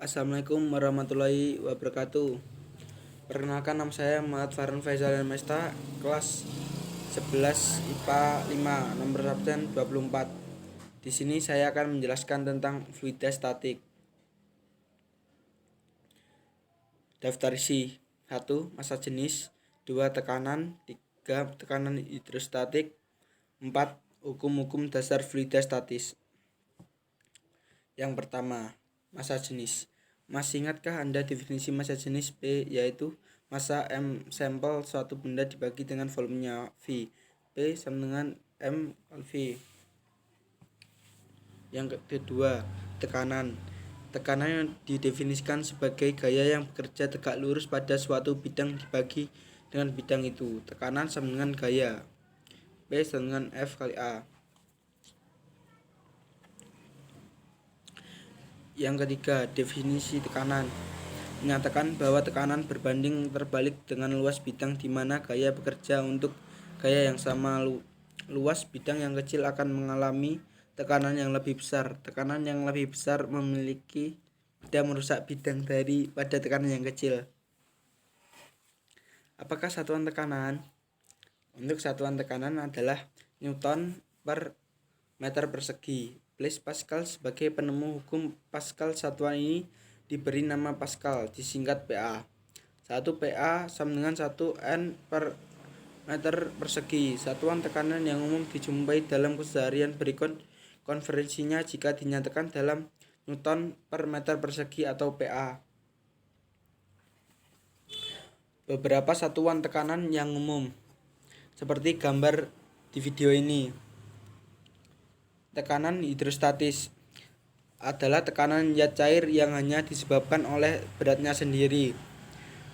Assalamualaikum warahmatullahi wabarakatuh. Perkenalkan, nama saya Muhammad Farhan Faisal Mesta, kelas 11 IPA 5, nomor absen 24. Di sini saya akan menjelaskan tentang fluida statik. Daftar isi: 1. Massa jenis, 2. Tekanan, 3. Tekanan hidrostatik, 4. Hukum-hukum dasar fluida statis. Yang pertama, massa jenis. Masih ingatkah Anda definisi massa jenis P, yaitu massa M sampel suatu benda dibagi dengan volumenya V. P sama dengan M kali V. Yang kedua, tekanan. Tekanan yang didefinisikan sebagai gaya yang bekerja tegak lurus pada suatu bidang dibagi dengan bidang itu. Tekanan sama dengan gaya. P sama dengan F kali A. Yang ketiga, definisi tekanan. Menyatakan bahwa tekanan berbanding terbalik dengan luas bidang di mana gaya bekerja untuk gaya yang sama. Luas bidang yang kecil akan mengalami tekanan yang lebih besar. Tekanan yang lebih besar memiliki tidak merusak bidang daripada tekanan yang kecil. Apakah satuan tekanan? Untuk satuan tekanan adalah Newton per meter persegi. Blaise Pascal sebagai penemu hukum Pascal, satuan ini diberi nama Pascal, disingkat PA. 1 PA sama dengan 1 N per meter persegi. Satuan tekanan yang umum dijumpai dalam keseharian, berikut konversinya jika dinyatakan dalam Newton per meter persegi atau PA. Beberapa satuan tekanan yang umum seperti gambar di video ini. Tekanan hidrostatis adalah tekanan zat cair yang hanya disebabkan oleh beratnya sendiri.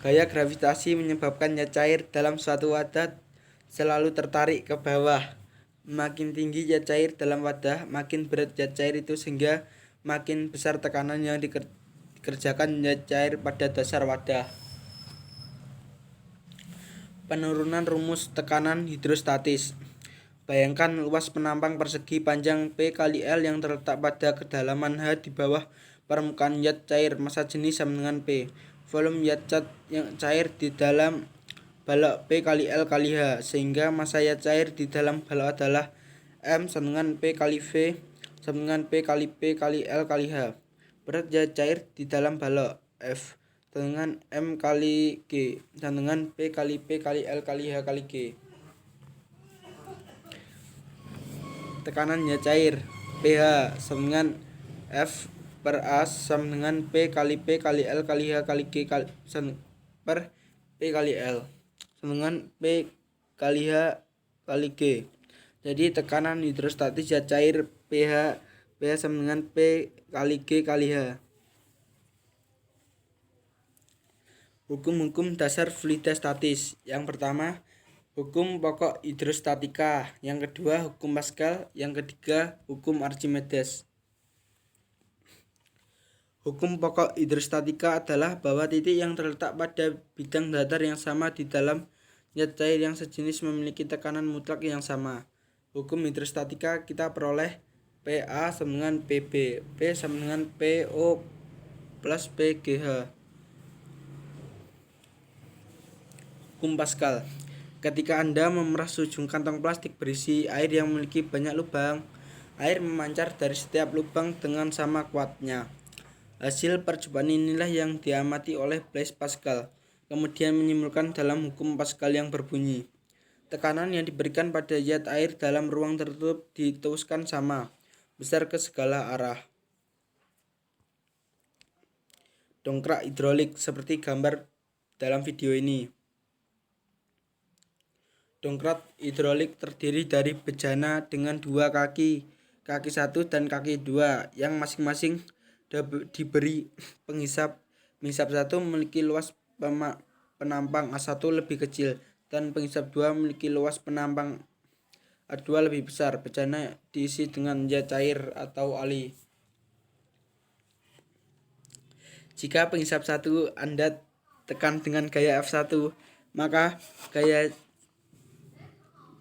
Gaya gravitasi menyebabkan zat cair dalam suatu wadah selalu tertarik ke bawah. Makin tinggi zat cair dalam wadah, makin berat zat cair itu, sehingga makin besar tekanan yang dikerjakan zat cair pada dasar wadah. Penurunan rumus tekanan hidrostatis. Bayangkan luas penampang persegi panjang P kali L yang terletak pada kedalaman H di bawah permukaan zat cair. Massa jenis sama dengan P. Volume zat yang cair di dalam balok P kali L kali H, sehingga massa zat cair di dalam balok adalah M sama dengan P kali V sama dengan P kali L kali H. Berat zat cair di dalam balok F dengan M kali G dan dengan P kali L kali H kali G. Tekanan zat cair pH sama dengan F per A sama dengan P kali L kali H kali G per P kali L sama dengan P kali H kali G. Jadi tekanan hidrostatis zat cair pH sama dengan P kali G kali H. Hukum-hukum dasar fluida statis. Yang pertama, hukum pokok hidrostatika. Yang kedua, hukum Pascal. Yang ketiga, hukum Archimedes. Hukum pokok hidrostatika adalah bahwa titik yang terletak pada bidang datar yang sama di dalam zat cair yang sejenis memiliki tekanan mutlak yang sama. Hukum hidrostatika kita peroleh PA sama dengan PB, P sama dengan PO plus PGH. Hukum Pascal. Ketika Anda memerah seujung kantong plastik berisi air yang memiliki banyak lubang, air memancar dari setiap lubang dengan sama kuatnya. Hasil percobaan inilah yang diamati oleh Blaise Pascal, kemudian menyimpulkan dalam hukum Pascal yang berbunyi, tekanan yang diberikan pada zat air dalam ruang tertutup diteruskan sama besar ke segala arah. Dongkrak hidrolik seperti gambar dalam video ini. Dongkrak hidrolik terdiri dari bejana dengan dua kaki satu dan kaki dua, yang masing-masing diberi penghisap. Penghisap satu memiliki luas penampang A1 lebih kecil dan penghisap 2 memiliki luas penampang A2 lebih besar. Bejana diisi dengan zat cair atau ali. Jika penghisap 1 Anda tekan dengan gaya F1, maka gaya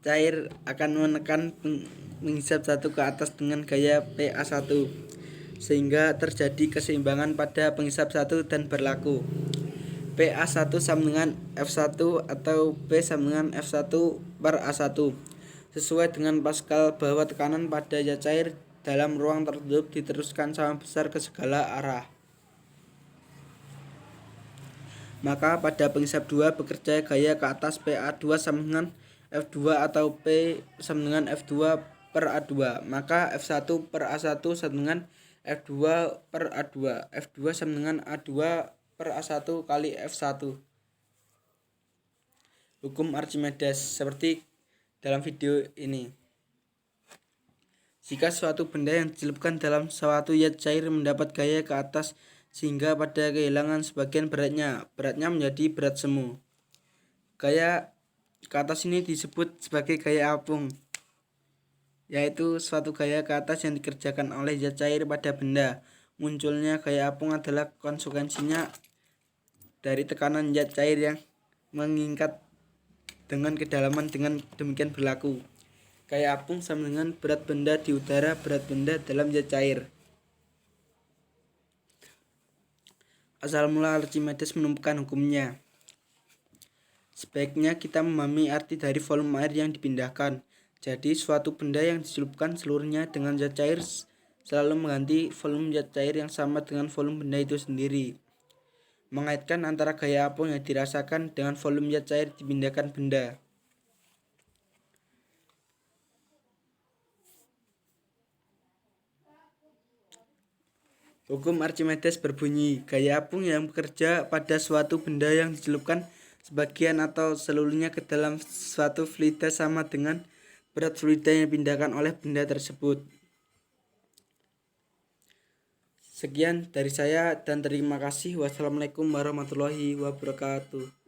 cair akan menekan penghisap 1 ke atas dengan gaya PA1. sehingga terjadi keseimbangan pada penghisap 1 dan berlaku PA1 sama dengan F1 atau P sama dengan F1 per A1. Sesuai dengan Pascal bahwa tekanan pada zat cair dalam ruang tertutup diteruskan sama besar ke segala arah. Maka pada penghisap 2 bekerja gaya ke atas PA2 sama dengan F2 atau P sama dengan F2 per A2. Maka F1 per A1 sama dengan F2 per A2. F2 sama dengan A2 per A1 kali F1. Hukum Archimedes seperti dalam video ini. Jika suatu benda yang dicelupkan dalam suatu zat cair mendapat gaya ke atas sehingga pada kehilangan sebagian beratnya menjadi berat semu. Gaya ke atas ini disebut sebagai gaya apung, yaitu suatu gaya ke atas yang dikerjakan oleh zat cair pada benda. Munculnya gaya apung adalah konsekuensinya dari tekanan zat cair yang meningkat dengan kedalaman. Dengan demikian berlaku gaya apung sama dengan berat benda di udara, berat benda dalam zat cair. Asal mula Archimedes menemukan hukumnya. Sebaiknya kita memahami arti dari volume air yang dipindahkan. Jadi suatu benda yang dicelupkan seluruhnya dengan zat cair selalu mengganti volume zat cair yang sama dengan volume benda itu sendiri. Mengaitkan antara gaya apung yang dirasakan dengan volume zat cair dipindahkan benda. Hukum Archimedes berbunyi, gaya apung yang bekerja pada suatu benda yang dicelupkan sebagian atau seluruhnya ke dalam suatu fluida sama dengan berat fluida yang dipindahkan oleh benda tersebut. Sekian dari saya dan terima kasih. Wassalamualaikum warahmatullahi wabarakatuh.